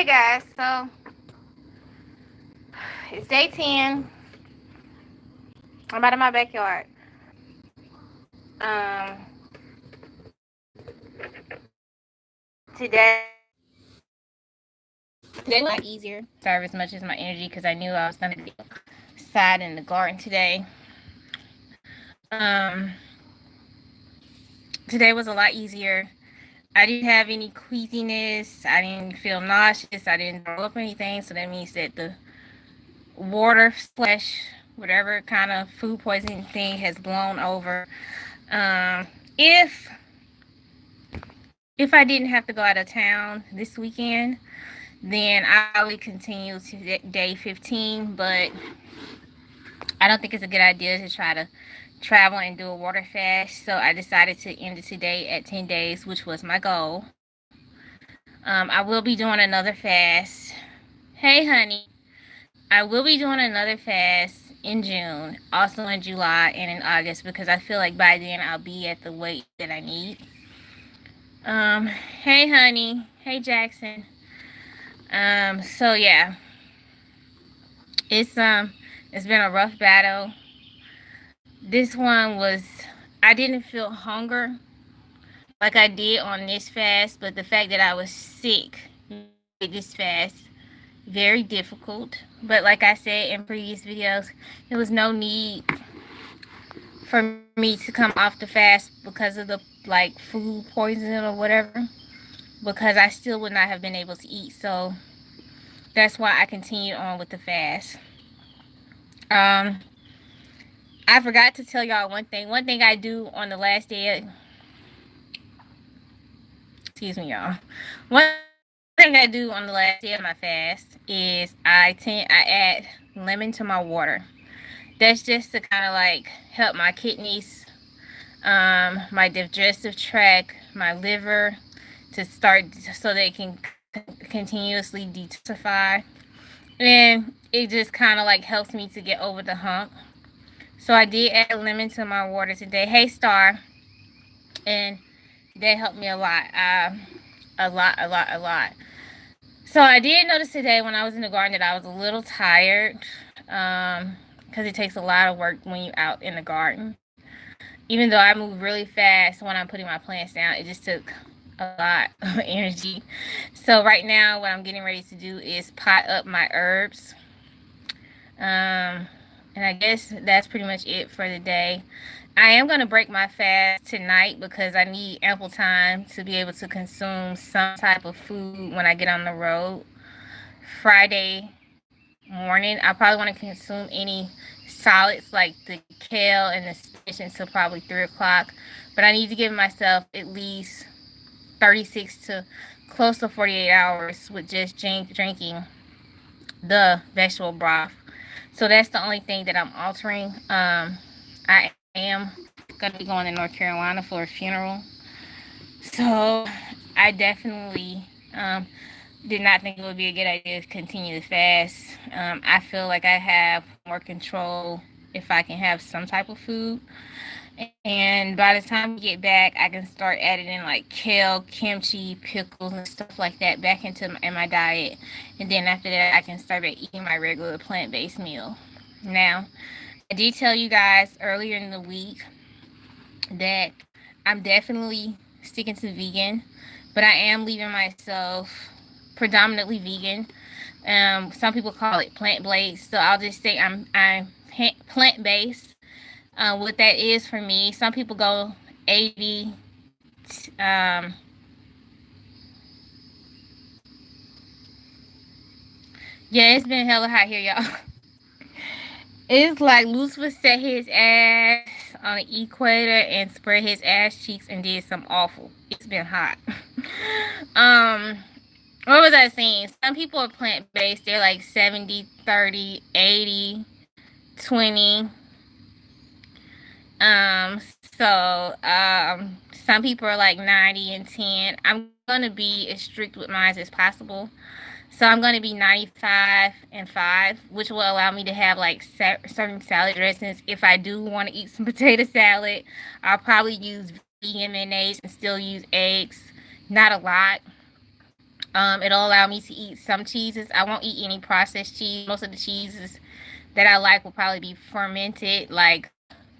Hey guys, so it's day 10. I'm out of my backyard. Um, today was a lot easier. Serve as much as my energy because I knew I was gonna be outside in the garden today. Um, Today was a lot easier. I didn't have any queasiness. I didn't feel nauseous. I didn't throw up anything. So that means that the water slash whatever kind of food poisoning thing has blown over. Um, if if I didn't have to go out of town this weekend, then I would continue to day 15. But I don't think it's a good idea to try to travel and do a water fast. So I decided to end it today at 10 days, which was my goal. I will be doing another fast. Hey, honey. I will be doing another fast in June, also in July and in August, because I feel like by then I'll be at the weight that I need. Hey, honey. Hey, Jackson. So yeah, it's been a rough battle. This one was, I didn't feel hunger like I did on this fast, but the fact that I was sick made this fast very difficult. But like I said in previous videos, there was no need for me to come off the fast because of the like food poisoning or whatever, because I still would not have been able to eat. So that's why I continued on with the fast. I forgot to tell y'all one thing. One thing I do on the last day of, excuse me, y'all. One thing I do on the last day of my fast is I add lemon to my water. That's just to kind of like help my kidneys, my digestive tract, my liver to start so they can continuously detoxify. And it just kind of like helps me to get over the hump. So I did add lemon to my water today. Hey, Star. And that helped me a lot. A lot. So I did notice today when I was in the garden that I was a little tired. Because it takes a lot of work when you're out in the garden. Even though I move really fast when I'm putting my plants down, it just took a lot of energy. So right now what I'm getting ready to do is pot up my herbs. And I guess that's pretty much it for the day. I am going to break my fast tonight because I need ample time to be able to consume some type of food when I get on the road. Friday morning, I probably want to consume any solids like the kale and the spinach until probably 3 o'clock. But I need to give myself at least 36 to close to 48 hours with just drinking the vegetable broth. So that's the only thing that I'm altering. I am going to be going to North Carolina for a funeral. So I definitely did not think it would be a good idea to continue to fast. I feel like I have more control if I can have some type of food. And by the time we get back, I can start adding in like kale, kimchi, pickles, and stuff like that back into my diet. And then after that, I can start eating my regular plant-based meal. Now, I did tell you guys earlier in the week that I'm definitely sticking to vegan, but I am leaving myself predominantly vegan. Some people call it plant-based, so I'll just say I'm plant-based. What that is for me, some people go 80. Yeah, it's been hella hot here, y'all. It's like Lucifer set his ass on the equator and spread his ass cheeks and did some awful. It's been hot. What was I saying? Some people are plant-based. They're like 70, 30, 80, 20. Some people are like 90 and 10. I'm going to be as strict with mine as possible. So I'm going to be 95 and 5, which will allow me to have like certain salad dressings. If I do want to eat some potato salad, I'll probably use vegan mayonnaise and still use eggs. Not a lot. It'll allow me to eat some cheeses. I won't eat any processed cheese. Most of the cheeses that I like will probably be fermented, like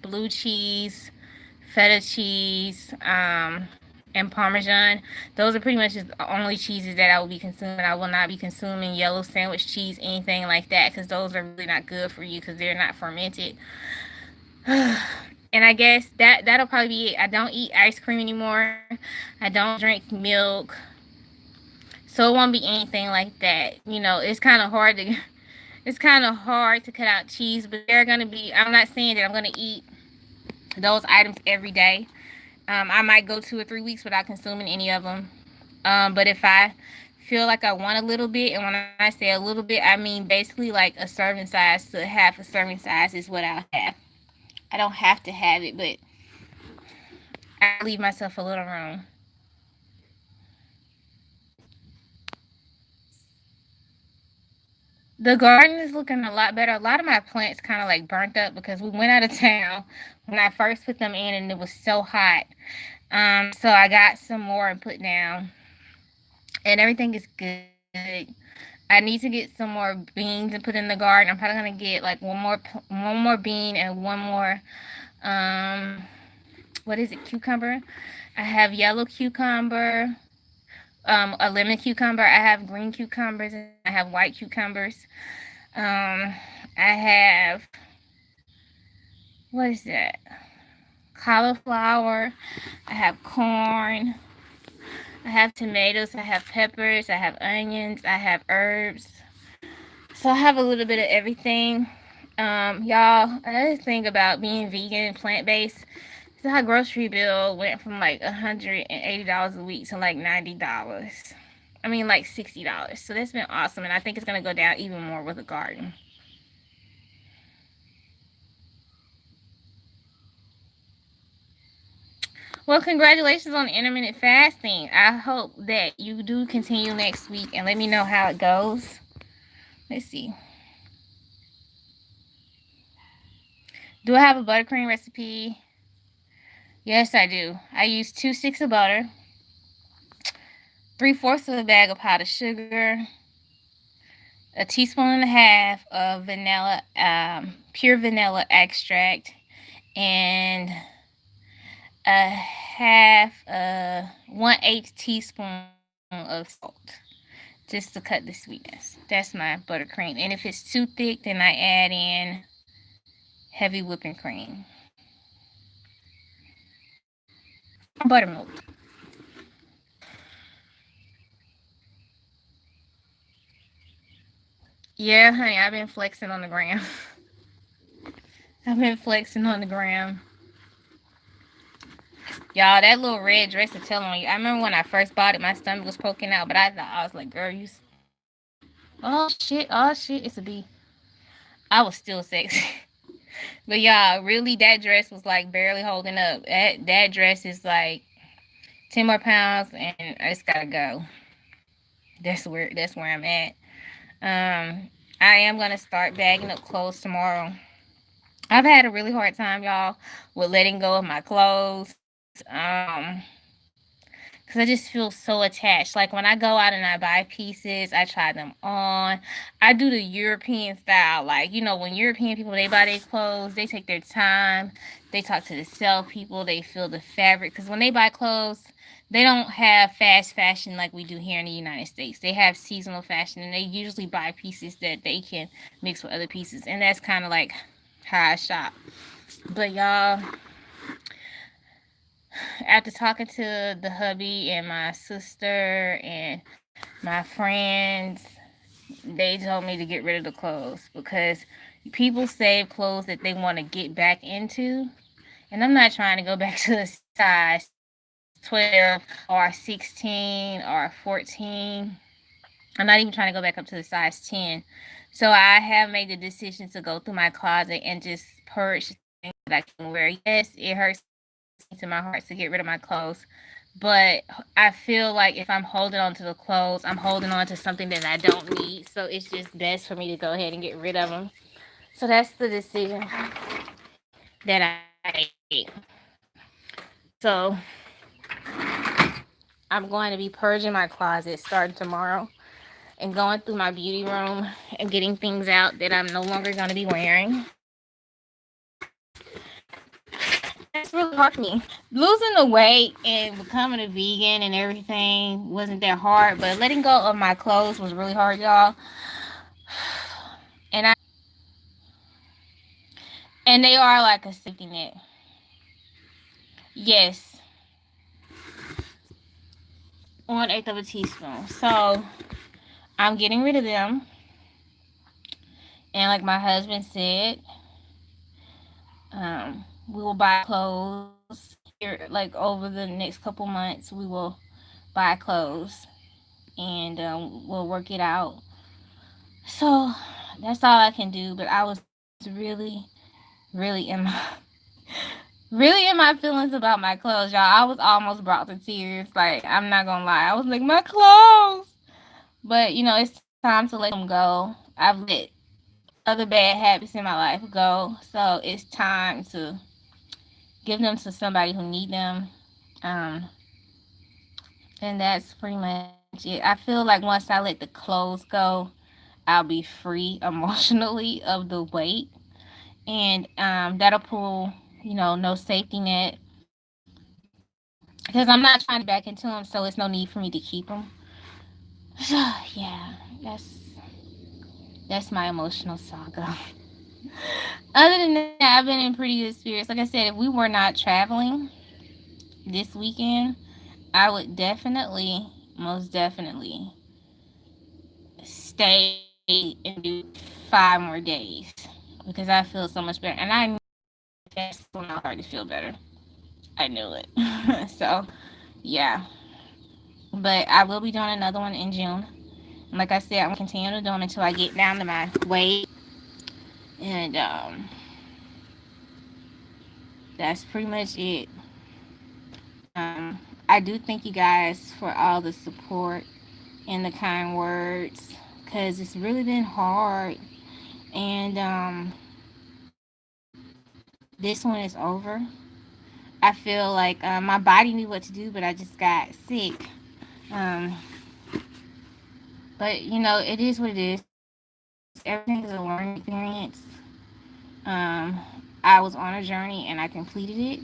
blue cheese, feta cheese, and Parmesan. Those are pretty much just the only cheeses that I will be consuming. I will not be consuming yellow sandwich cheese, anything like that, because those are really not good for you because they're not fermented. And I guess that'll probably be it. I don't eat ice cream anymore. I don't drink milk. So it won't be anything like that. It's kind of hard to cut out cheese, but they're gonna be. I'm not saying that I'm gonna eat those items every day. I might go 2 or 3 weeks without consuming any of them. But if I feel like I want a little bit, and when I say a little bit, I mean basically like a serving size to half a serving size is what I'll have. I don't have to have it, but I leave myself a little room. The garden is looking a lot better. A lot of my plants kind of like burnt up because we went out of town when I first put them in and it was so hot. So I got some more and put down, and everything is good. I need to get some more beans and put in the garden. I'm probably gonna get like one more bean and one more what is it, cucumber. I have yellow cucumber, a lemon cucumber. I have green cucumbers and I have white cucumbers. I have, what is that? Cauliflower. I have corn. I have tomatoes. I have peppers. I have onions. I have herbs. So I have a little bit of everything. Y'all, another thing about being vegan and plant-based, so our grocery bill went from like $180 a week to like $90. I mean, like $60. So that's been awesome, and I think it's gonna go down even more with a garden. Well, congratulations on intermittent fasting. I hope that you do continue next week, and let me know how it goes. Let's see. Do I have a buttercream recipe? Yes, I do. I use 2 sticks of butter, 3/4 of a bag of powdered sugar, a teaspoon and a half of vanilla, pure vanilla extract, and a half, 1/8 teaspoon of salt, just to cut the sweetness. That's my buttercream. And if it's too thick, then I add in heavy whipping cream. Buttermilk. Yeah, honey, I've been flexing on the gram. I've been flexing on the gram. Y'all, that little red dress is telling on you. I remember when I first bought it, my stomach was poking out, but I was like, girl, you. Oh shit, it's a bee. I was still sexy. But y'all, really, that dress was like barely holding up. That dress is like 10 more pounds, and it's gotta go. That's where I'm at. I am gonna start bagging up clothes tomorrow. I've had a really hard time, y'all, with letting go of my clothes. Because I just feel so attached. Like when I go out and I buy pieces, I try them on. I do the European style. Like, when European people, they buy their clothes, they take their time. They talk to the sell people. They feel the fabric. Because when they buy clothes, they don't have fast fashion like we do here in the United States. They have seasonal fashion, and they usually buy pieces that they can mix with other pieces. And that's kind of like how I shop. But y'all, after talking to the hubby and my sister and my friends, they told me to get rid of the clothes because people save clothes that they want to get back into. And I'm not trying to go back to the size 12 or 16 or 14. I'm not even trying to go back up to the size 10. So I have made the decision to go through my closet and just purge things that I can wear. Yes, it hurts to my heart to get rid of my clothes, but I feel like if I'm holding on to the clothes, I'm holding on to something that I don't need. So it's just best for me to go ahead and get rid of them. So that's the decision that I made. So I'm going to be purging my closet starting tomorrow and going through my beauty room and getting things out that I'm no longer going to be wearing. That's really hard for me. Losing the weight and becoming a vegan and everything wasn't that hard, but letting go of my clothes was really hard, y'all. And they are like a safety net. Yes, 1/8 of a teaspoon. So I'm getting rid of them. And like my husband said, we will buy clothes here. Like over the next couple months, we will buy clothes and we'll work it out. So that's all I can do. But I was really, really in my really in my feelings about my clothes, y'all. I was almost brought to tears. Like, I'm not gonna lie. I was like, my clothes. But you know, it's time to let them go. I've let other bad habits in my life go. So it's time to give them to somebody who need them. Um, and that's pretty much it. I feel like once I let the clothes go, I'll be free emotionally of the weight. And that'll pull, no safety net. Because I'm not trying to back into them, so it's no need for me to keep them. So, yeah, that's my emotional saga. Other than that, I've been in pretty good spirits. Like I said, if we were not traveling this weekend, I would definitely, most definitely, stay and do 5 more days because I feel so much better. And I knew that's when I started to feel better. I knew it. So, yeah. But I will be doing another one in June. And like I said, I'm continuing to do them until I get down to my weight. And that's pretty much it. I do thank you guys for all the support and the kind words because it's really been hard. And this one is over. I feel like my body knew what to do, but I just got sick. Um, but it is what it is. Everything is a learning experience. Um, I was on a journey and I completed it.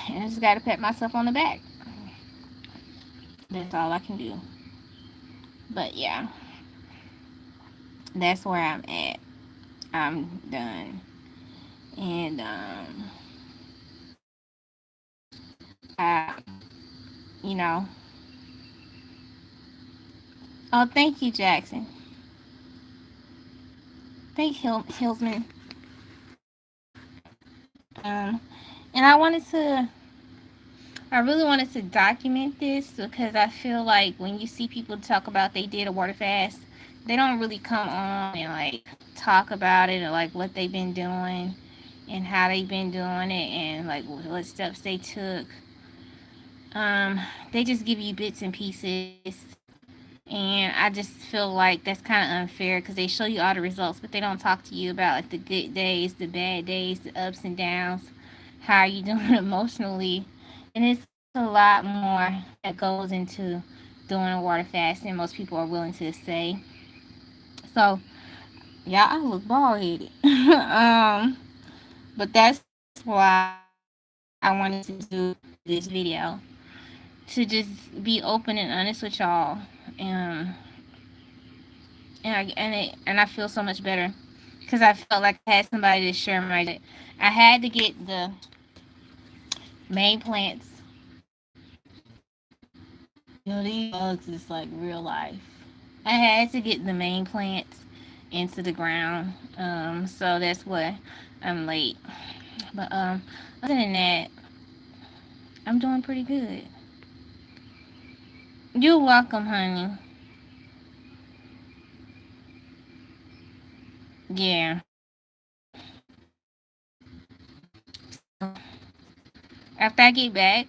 And I just got to pat myself on the back. That's all I can do. But yeah, that's where I'm at. I'm done. And I, you know, oh, thank you, Jackson. Thank Hillsman. And I really wanted to document this because I feel like when you see people talk about they did a water fast, they don't really come on and like talk about it or like what they've been doing and how they've been doing it and like what steps they took. They just give you bits and pieces, and I just feel like that's kind of unfair because they show you all the results, but they don't talk to you about like the good days, the bad days, the ups and downs, how are you doing emotionally, and it's a lot more that goes into doing a water fast than most people are willing to say. So yeah, I look bald headed. But that's why I wanted to do this video, to just be open and honest with y'all. Um, and I feel so much better because I felt like I had somebody to share my. I had to get the main plants. These bugs is like real life. I had to get the main plants into the ground. So that's what I'm late. But other than that, I'm doing pretty good. You're welcome, honey. Yeah. After I get back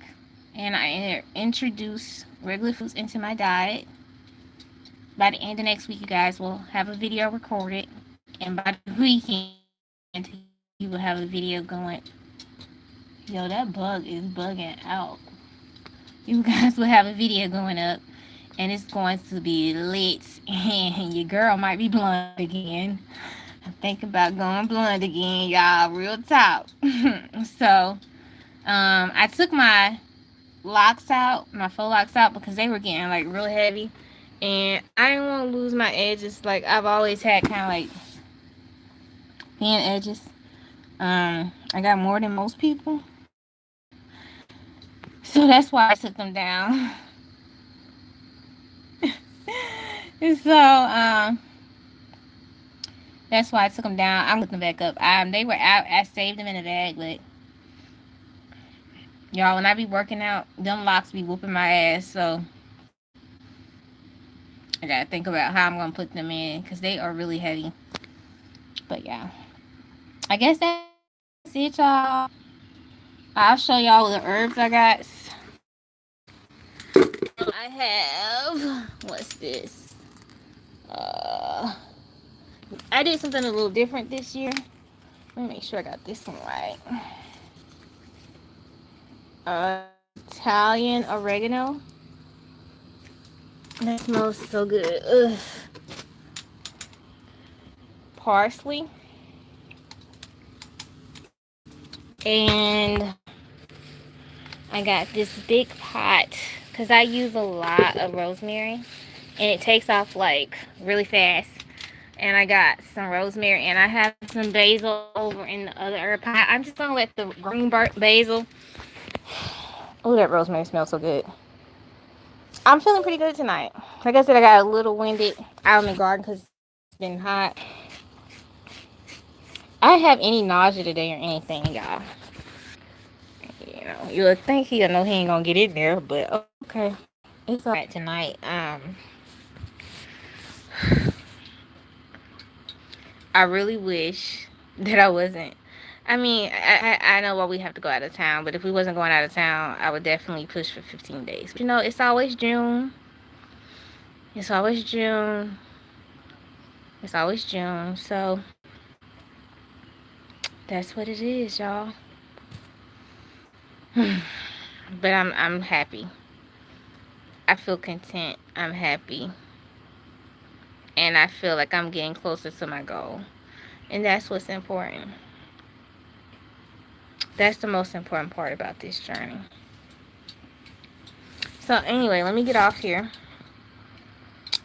and I introduce regular foods into my diet, by the end of next week, you guys will have a video recorded. And by the weekend, you will have a video going. Yo, that bug is bugging out. You guys will have a video going up, and it's going to be lit, and your girl might be blonde again. I'm thinking about going blonde again, y'all. Real talk. So, I took my locks out, my faux locks out, because they were getting like real heavy, and I didn't want to lose my edges. Like I've always had kind of like thin edges. I got more than most people, so that's why I took them down. So that's why I took them down. I'm looking back up. They were out. I saved them in a bag, but y'all, when I be working out, them locks be whooping my ass. So I gotta think about how I'm gonna put them in because they are really heavy. But yeah, I guess that's it, y'all. I'll show y'all the herbs I got. I have, what's this? Uh, I did something a little different this year. Let me make sure I got this one right. Italian oregano. That smells so good. Ugh. Parsley. And I got this big pot because I use a lot of rosemary and it takes off like really fast. And I got some rosemary and I have some basil over in the other herb pot. I'm just gonna let the green basil. Oh, that rosemary smells so good. I'm feeling pretty good tonight. Like I said, I got a little winded out in the garden because it's been hot. I didn't have any nausea today or anything, y'all. You know, you would think he'll know he ain't gonna get in there, but okay. It's alright tonight. I really wish that I wasn't. I mean, I know why we have to go out of town, but if we wasn't going out of town, I would definitely push for 15 days. But, you know, it's always June. It's always June. It's always June. So that's what it is, y'all. But I'm happy. I feel content. I'm happy. And I feel like I'm getting closer to my goal. And that's what's important. That's the most important part about this journey. So anyway, let me get off here.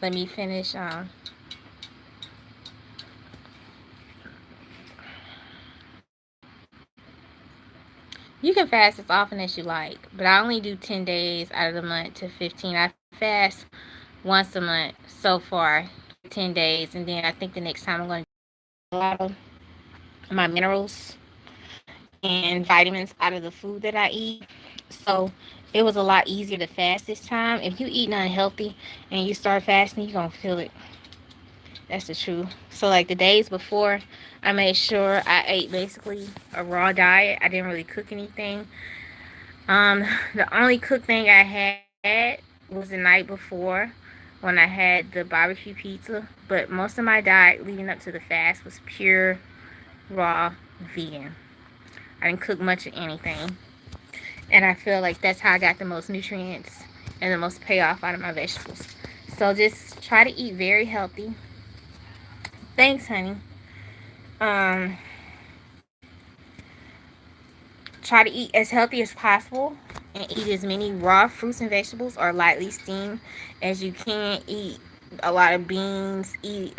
Let me finish. You can fast as often as you like, but I only do 10 days out of the month to 15. I fast once a month so far, 10 days, and then I think the next time I'm going to do a lot of my minerals and vitamins out of the food that I eat. So it was a lot easier to fast this time. If you eat unhealthy and you start fasting, you're going to feel it. That's the truth. So like the days before, I made sure I ate basically a raw diet. I didn't really cook anything. The only cooked thing I had was the night before when I had the barbecue pizza. But most of my diet leading up to the fast was pure raw vegan. I didn't cook much of anything. And I feel like that's how I got the most nutrients and the most payoff out of my vegetables. So just try to eat very healthy. Thanks, honey. Um, Try to eat as healthy as possible and eat as many raw fruits and vegetables or lightly steamed as you can. Eat a lot of beans. Eat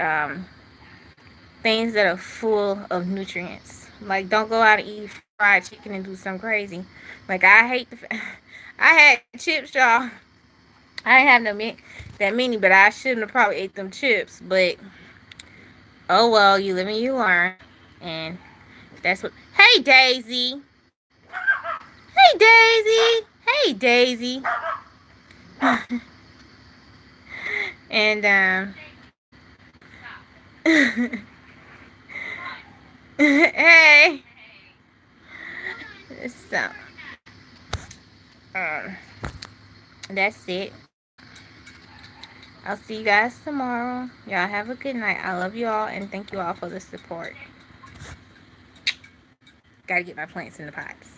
things that are full of nutrients. Like don't go out and eat fried chicken and do something crazy. Like I hate I had chips, y'all. I didn't have that many, but I shouldn't have probably ate them chips. But oh well, you live and you learn, and that's what. Hey Daisy. Hey Daisy. Hey Daisy. And hey. So um, that's it. I'll see you guys tomorrow. Y'all have a good night. I love you all and thank you all for the support. Gotta get my plants in the pots.